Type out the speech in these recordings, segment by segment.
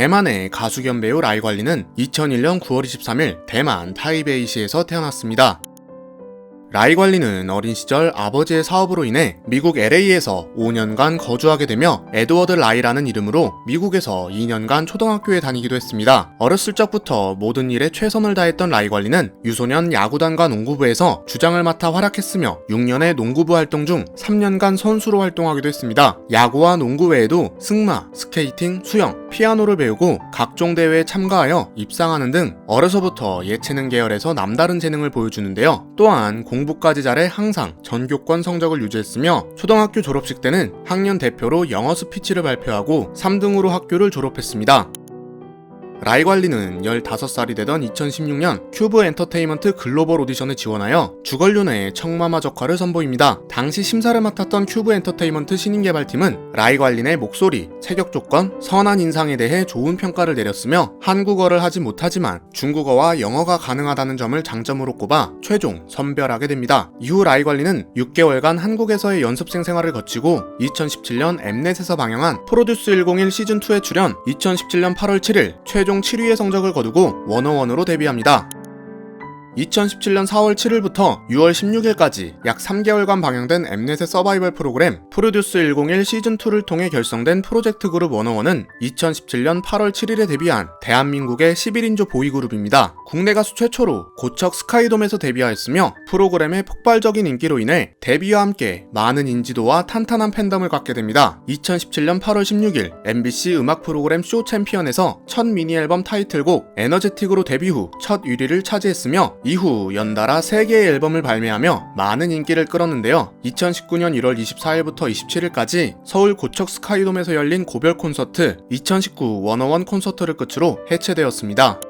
대만의 가수 겸 배우 라이 관리는 2001년 9월 23일 대만 타이베이시에서 태어났습니다. 라이 관리는 어린 시절 아버지의 사업으로 인해 미국 LA에서 5년간 거주하게 되며 에드워드 라이라는 이름으로 미국에서 2년간 초등학교에 다니기도 했습니다. 어렸을 적부터 모든 일에 최선을 다했던 라이 관리는 유소년 야구단과 농구부에서 주장을 맡아 활약했으며 6년의 농구부 활동 중 3년간 선수로 활동하기도 했습니다. 야구와 농구 외에도 승마, 스케이팅, 수영, 피아노를 배우고 각종 대회에 참가하여 입상하는 등 어려서부터 예체능 계열에서 남다른 재능을 보여주는데요. 또한 공부까지 잘해 항상 전교권 성적을 유지했으며 초등학교 졸업식 때는 학년 대표로 영어 스피치를 발표하고 3등으로 학교를 졸업했습니다. 라이 관리는 15살이 되던 2016년 큐브 엔터테인먼트 글로벌 오디션에 지원하여 주걸륜의 청마마 역할을 선보입니다. 당시 심사를 맡았던 큐브 엔터테인먼트 신인개발팀은 라이 관리의 목소리, 체격 조건, 선한 인상에 대해 좋은 평가를 내렸으며 한국어를 하지 못하지만 중국어와 영어가 가능하다는 점을 장점으로 꼽아 최종 선별하게 됩니다. 이후 라이 관리는 6개월간 한국에서의 연습생 생활을 거치고 2017년 엠넷에서 방영한 프로듀스 101 시즌2에 출연, 2017년 8월 7일 최종 7위의 성적을 거두고 워너원으로 데뷔합니다. 2017년 4월 7일부터 6월 16일까지 약 3개월간 방영된 엠넷의 서바이벌 프로그램 프로듀스 101 시즌2를 통해 결성된 프로젝트 그룹 워너원은 2017년 8월 7일에 데뷔한 대한민국의 11인조 보이그룹입니다. 국내 가수 최초로 고척 스카이돔에서 데뷔하였으며 프로그램의 폭발적인 인기로 인해 데뷔와 함께 많은 인지도와 탄탄한 팬덤을 갖게 됩니다. 2017년 8월 16일 MBC 음악 프로그램 쇼 챔피언에서 첫 미니 앨범 타이틀곡 에너제틱으로 데뷔 후 첫 1위를 차지했으며 이후 연달아 3개의 앨범을 발매하며 많은 인기를 끌었는데요. 2019년 1월 24일부터 27일까지 서울 고척 스카이돔에서 열린 고별 콘서트 2019 워너원 콘서트를 끝으로 해체되었습니다.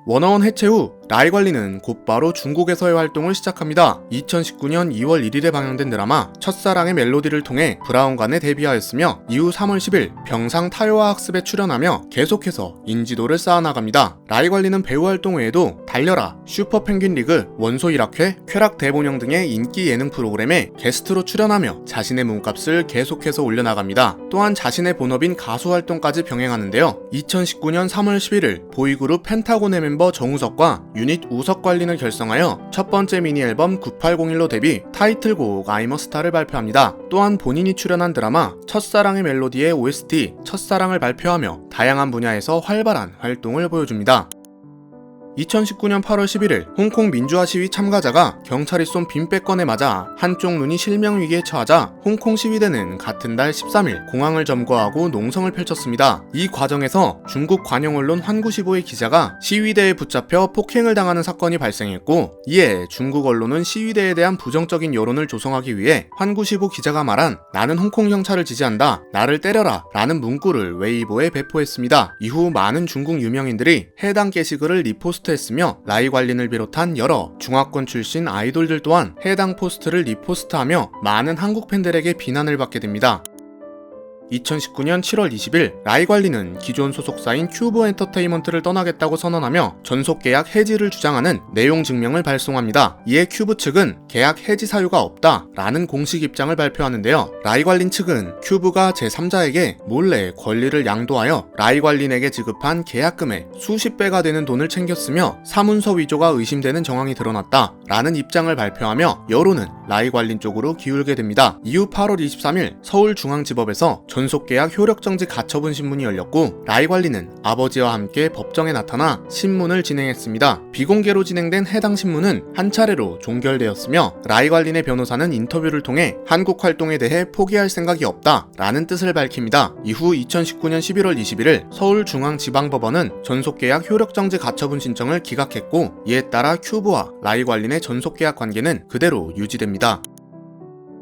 워너원 해체 후 라이 관리는 곧바로 중국에서의 활동을 시작합니다. 2019년 2월 1일에 방영된 드라마 첫사랑의 멜로디를 통해 브라운관에 데뷔하였으며 이후 3월 10일 병상 타요와 학습에 출연하며 계속해서 인지도를 쌓아나갑니다. 라이 관리는 배우 활동 외에도 달려라, 슈퍼펭귄 리그, 원소 1학회, 쾌락 대본영 등의 인기 예능 프로그램에 게스트로 출연하며 자신의 몸값을 계속해서 올려나갑니다. 또한 자신의 본업인 가수 활동까지 병행하는데요. 2019년 3월 11일 보이그룹 펜타곤의 멤버 정우석과 유닛 우석 관리를 결성하여 첫 번째 미니 앨범 9801로 데뷔, 타이틀곡 I'm a Star를 발표합니다. 또한 본인이 출연한 드라마 첫사랑의 멜로디의 OST 첫사랑을 발표하며 다양한 분야에서 활발한 활동을 보여줍니다. 2019년 8월 11일 홍콩 민주화 시위 참가자가 경찰이 쏜 빈백건에 맞아 한쪽 눈이 실명위기에 처하자 홍콩 시위대는 같은 달 13일 공항을 점거하고 농성을 펼쳤습니다. 이 과정에서 중국 관영 언론 환구시보의 기자가 시위대에 붙잡혀 폭행을 당하는 사건이 발생했고, 이에 중국 언론은 시위대에 대한 부정적인 여론을 조성하기 위해 환구시보 기자가 말한 "나는 홍콩 경찰을 지지한다. 나를 때려라" 라는 문구를 웨이보에 배포했습니다. 이후 많은 중국 유명인들이 해당 게시글을 리포스트 했으며 라이 관린을 비롯한 여러 중화권 출신 아이돌들 또한 해당 포스트를 리포스트하며 많은 한국 팬들에게 비난을 받게 됩니다. 2019년 7월 20일 라이 관리는 기존 소속사인 큐브 엔터테인먼트를 떠나겠다고 선언하며 전속 계약 해지를 주장하는 내용 증명을 발송합니다. 이에 큐브 측은 계약 해지 사유가 없다 라는 공식 입장을 발표하는데요. 라이 관린 측은 큐브가 제3자에게 몰래 권리를 양도하여 라이 관린에게 지급한 계약금의 수십 배가 되는 돈을 챙겼으며 사문서 위조가 의심되는 정황이 드러났다 라는 입장을 발표하며 여론은 라이 관린 쪽으로 기울게 됩니다. 이후 8월 23일 서울중앙지법에서 전속계약 효력정지 가처분 신문이 열렸고, 라이 관리는 아버지와 함께 법정에 나타나 신문을 진행했습니다. 비공개로 진행된 해당 신문은 한 차례로 종결되었으며, 라이 관리의 변호사는 인터뷰를 통해 한국 활동에 대해 포기할 생각이 없다 라는 뜻을 밝힙니다. 이후 2019년 11월 21일 서울중앙지방법원은 전속계약 효력정지 가처분 신청을 기각했고, 이에 따라 큐브와 라이 관리의 전속계약 관계는 그대로 유지됩니다.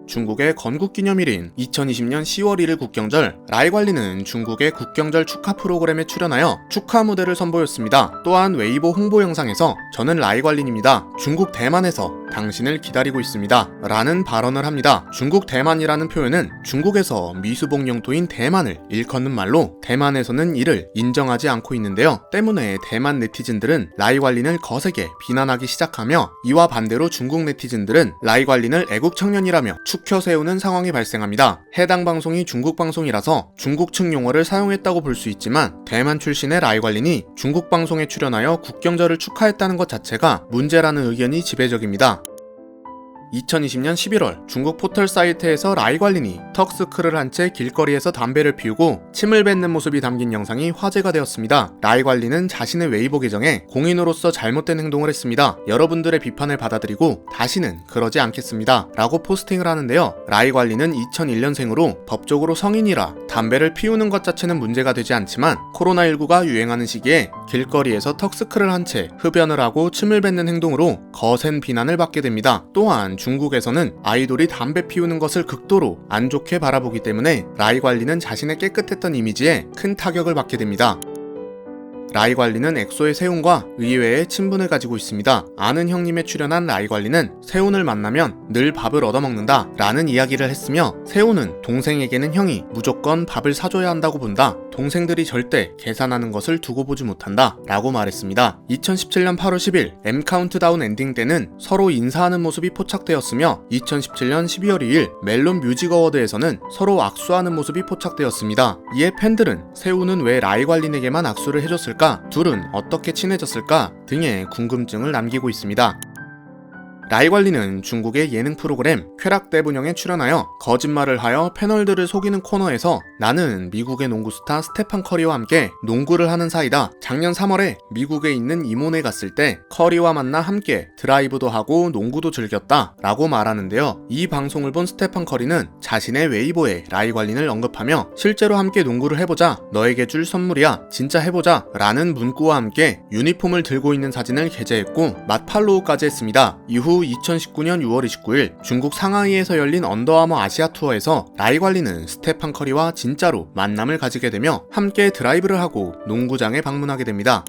중국의 건국기념일인 2020년 10월 1일 국경절, 라이 관리는 중국의 국경절 축하 프로그램에 출연하여 축하 무대를 선보였습니다. 또한 웨이보 홍보 영상에서 "저는 라이 관린입니다. 중국 대만에서 당신을 기다리고 있습니다" 라는 발언을 합니다. 중국 대만이라는 표현은 중국에서 미수봉 영토인 대만을 일컫는 말로 대만에서는 이를 인정하지 않고 있는데요. 때문에 대만 네티즌들은 라이 관린을 거세게 비난하기 시작하며, 이와 반대로 중국 네티즌들은 라이 관린을 애국 청년이라며 축혀 세우는 상황이 발생합니다. 해당 방송이 중국 방송이라서 중국 측 용어를 사용했다고 볼 수 있지만 대만 출신의 라이 관린이 중국 방송에 출연하여 국경절을 축하했다는 것 자체가 문제라는 의견이 지배적입니다. 2020년 11월 중국 포털 사이트에서 라이 관린이 턱스크를 한 채 길거리에서 담배를 피우고 침을 뱉는 모습이 담긴 영상이 화제가 되었습니다. 라이 관린은 자신의 웨이보 계정에 공인으로서 잘못된 행동을 했습니다. 여러분들의 비판을 받아들이고 다시는 그러지 않겠습니다. 라고 포스팅을 하는데요. 라이 관린은 2001년생으로 법적으로 성인이라 담배를 피우는 것 자체는 문제가 되지 않지만 코로나19가 유행하는 시기에 길거리에서 턱스크를 한 채 흡연을 하고 침을 뱉는 행동으로 거센 비난을 받게 됩니다. 또한 중국에서는 아이돌이 담배 피우는 것을 극도로 안 좋게 바라보기 때문에 라이 관린은 자신의 깨끗했던 이미지에 큰 타격을 받게 됩니다. 라이 관린은 엑소의 세훈과 의외의 친분을 가지고 있습니다. 아는 형님에 출연한 라이 관린은 세훈을 만나면 늘 밥을 얻어먹는다 라는 이야기를 했으며 세훈은 동생에게는 형이 무조건 밥을 사줘야 한다고 본다. 동생들이 절대 계산하는 것을 두고 보지 못한다 라고 말했습니다. 2017년 8월 10일 M 카운트다운 엔딩 때는 서로 인사하는 모습이 포착되었으며 2017년 12월 2일 멜론 뮤직 어워드에서는 서로 악수하는 모습이 포착되었습니다. 이에 팬들은 세훈은 왜 라이 관린에게만 악수를 해줬을까? 둘은 어떻게 친해졌을까? 등의 궁금증을 남기고 있습니다. 라이 관린은 중국의 예능 프로그램 쾌락대분영에 출연하여 거짓말을 하여 패널들을 속이는 코너에서 나는 미국의 농구 스타 스테판 커리와 함께 농구를 하는 사이다. 작년 3월에 미국에 있는 이모네 갔을 때 커리와 만나 함께 드라이브도 하고 농구도 즐겼다 라고 말하는데요. 이 방송을 본 스테판 커리는 자신의 웨이보에 라이 관린을 언급하며 실제로 함께 농구를 해보자, 너에게 줄 선물이야, 진짜 해보자 라는 문구와 함께 유니폼을 들고 있는 사진을 게재했고 맛팔로우까지 했습니다. 이후 2019년 6월 29일 중국 상하이에서 열린 언더아머 아시아 투어에서 라이 관린은 스테판 커리와 진짜로 만남을 가지게 되며 함께 드라이브를 하고 농구장에 방문하게 됩니다.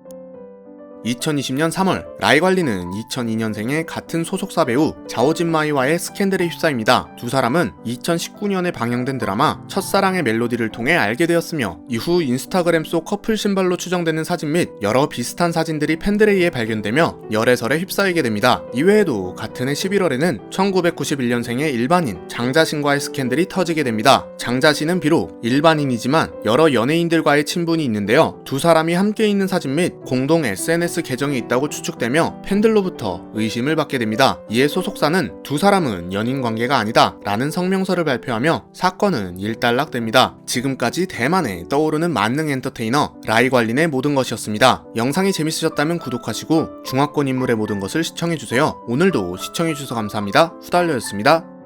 2020년 3월 라이 관린은 2002년생의 같은 소속사 배우 자오진 마이와의 스캔들에 휩싸입니다. 두 사람은 2019년에 방영된 드라마 첫사랑의 멜로디를 통해 알게 되었으며 이후 인스타그램 속 커플 신발로 추정되는 사진 및 여러 비슷한 사진들이 팬들에 의해 발견되며 열애설에 휩싸이게 됩니다. 이외에도 같은 해 11월에는 1991년생의 일반인 장자신과의 스캔들이 터지게 됩니다. 장자신은 비록 일반인이지만 여러 연예인들과의 친분이 있는데요. 두 사람이 함께 있는 사진 및 공동 SNS 계정이 있다고 추측되며 팬들로부터 의심을 받게 됩니다. 이에 소속사는 두 사람은 연인 관계가 아니다 라는 성명서를 발표하며 사건은 일단락됩니다. 지금까지 대만에 떠오르는 만능 엔터테이너 라이 관린의 모든 것이었습니다. 영상이 재밌으셨다면 구독하시고 중화권 인물의 모든 것을 시청해주세요. 오늘도 시청해주셔서 감사합니다. 후달려였습니다.